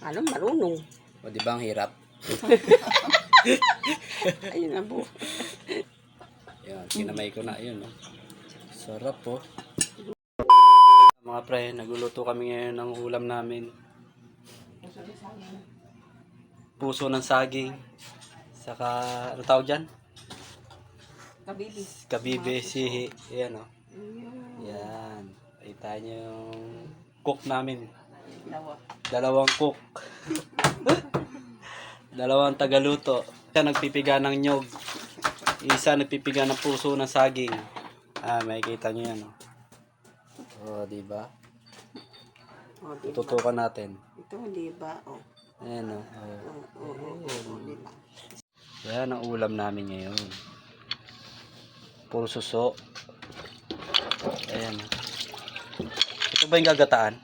Ano, marunong. O di ba ang hirap? Ayun na po. Yan, kinamay ko na. Yun, no? Sarap po. Mga pre, nagluluto kami ngayon ng ulam namin. Puso ng saging. Saka, ano tawag dyan? Kabibi. Kabibe, sihi. Yan, o. Yan. Kita nyo yung cook namin. Dalawang cook. Dalawang tagaluto. Isa nagpipiga ng nyog. Isa nagpipiga ng puso ng saging. Makikita nyo yan, o. O, diba? O, diba? Tutukan natin. Ito, di ba? O. Ayan, o. O, di ba? Yan ang ulam namin ngayon. Puro suso. Ayan. Ito ba yung gagataan?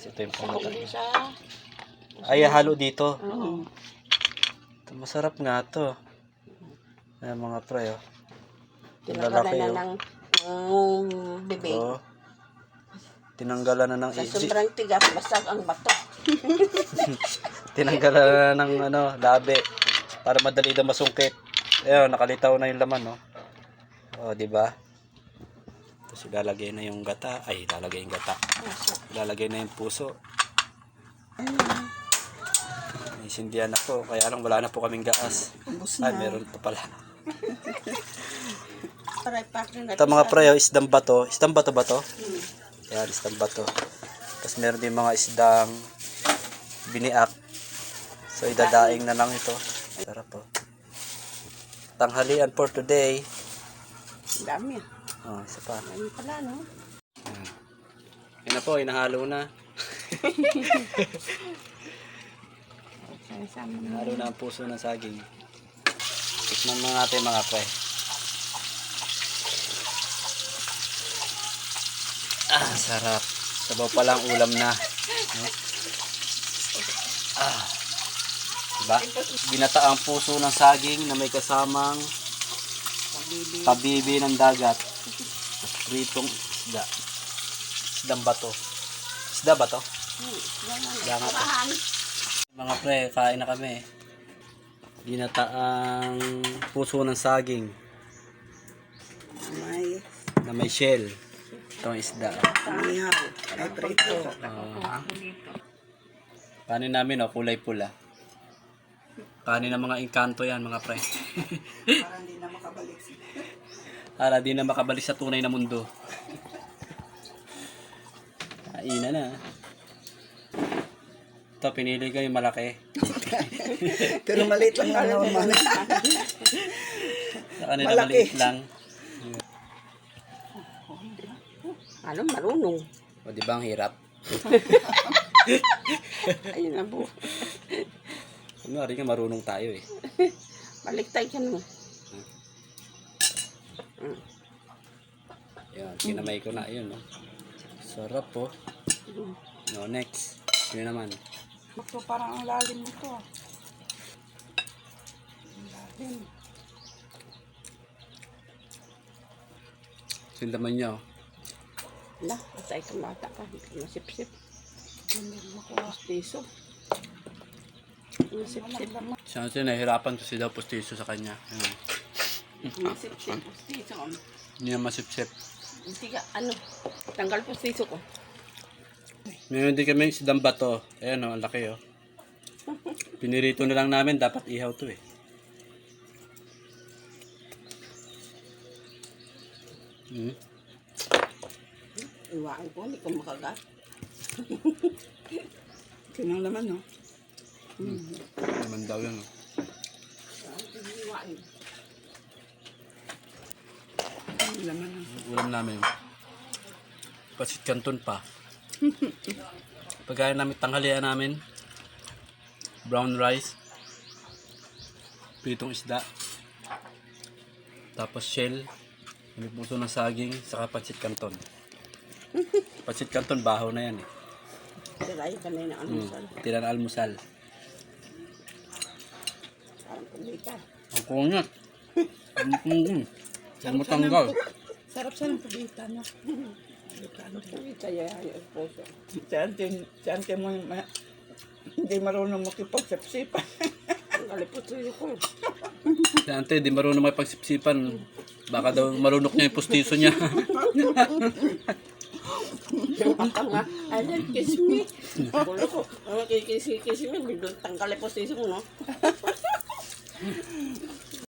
Ito yung panggataan. Ay, halo dito. Ito, masarap nga to. Ayan mga pre, oh. Tinanggalan na ng bibig. Oh. Tinanggalan na ng Sa sobrang tigas, basag ang bato. Tinanggalan na ng labi para madali daw masungkit. Ayun, nakalitaw na yung laman, no. Oh, di ba? Tapos ilalagay na yung gata. Ay, ilalagay yung gata. Ilalagay na yung puso. Isindihan na po. Kaya lang wala na po kaming gas. Ay, meron pa pala. Ito mga pre, isdang bato. Isdang bato ba to? Yan, isdang bato. Tapos meron din mga isdang biniak. So, idadaing na lang ito. Sarap po. Tanghalian for today. Dami. Oh, isa pa. Dami pala, no? Yan na po, inahalo na. Inahalo na ang puso ng saging. Tikman na natin mga pre. Sarap. Sabaw pa lang ulam na. Diba? Ginataang puso ng saging na may kasamang kabibi ng dagat. Pritong isda. Isdang bato. Isda ba to? Isda nga to. Mga pre, kain na kami. Ginataang puso ng saging na may shell. Itong isda. Ihaw. Ay, prito. Kanin namin, kulay pula. Kanin ng mga engkanto yan, mga pre. Para hindi na makabalik. Para di na makabalik sa tunay na mundo. Kainan na. Ito, pinili ko yung malaki. Pero maliit lang nga naman. Sa kanila maliit lang. Ano, marunong. O, di ba ang hirap? Ayun na po. Kunwari nga marunong tayo eh. Baliktay ka no. Yan, kinamay ko na. Yun, no? Sarap po. No, next. Yun naman. Ito parang ang lalim nito. Lalim. Sindaman niya, oh. Wala, basta itong bata ka. Hindi ka masipsip. Hindi makuha pustiso. Masipsip. Siya kasi nahihirapan kasi daw pustiso sa kanya. Masipsip. Pustiso. Hindi na masipsip. Hindi ka, tanggal pustiso ko. Meron din kami isdang bato. Ayan, oh, ang laki, oh. Pinirito na lang namin. Dapat ihaw to, eh. Iwaan ko, hindi ko makagat. Kinang naman, no? Naman daw yun, oh. Iwaan. Laman, no? Ulam namin. Pasit Canton pa. Pagkain namin, tanghalian namin. Brown rice. Pritong isda. Tapos shell. May puso ng saging. Saka pasit Canton. Pasit Canton, baho na yan eh. Tiray ka na yung almusal. Tira na almusal. Parang kumita. Ang kungat. Ang kungat. Yan mo tanggal. Sarap sa ng pabita, no? Ano kumita yan yung esposo. Si ante mo Hindi marunong makipagsipsipan. Ang kalipot sa'yo ko. Si ante, di marunong may pagsipsipan. Baka daw marunok niya yung pustiso niya. Yung papa nga, I like kiss me. Gulo ko, ang kiss me, biglang tanggal po sa'yo mo, no?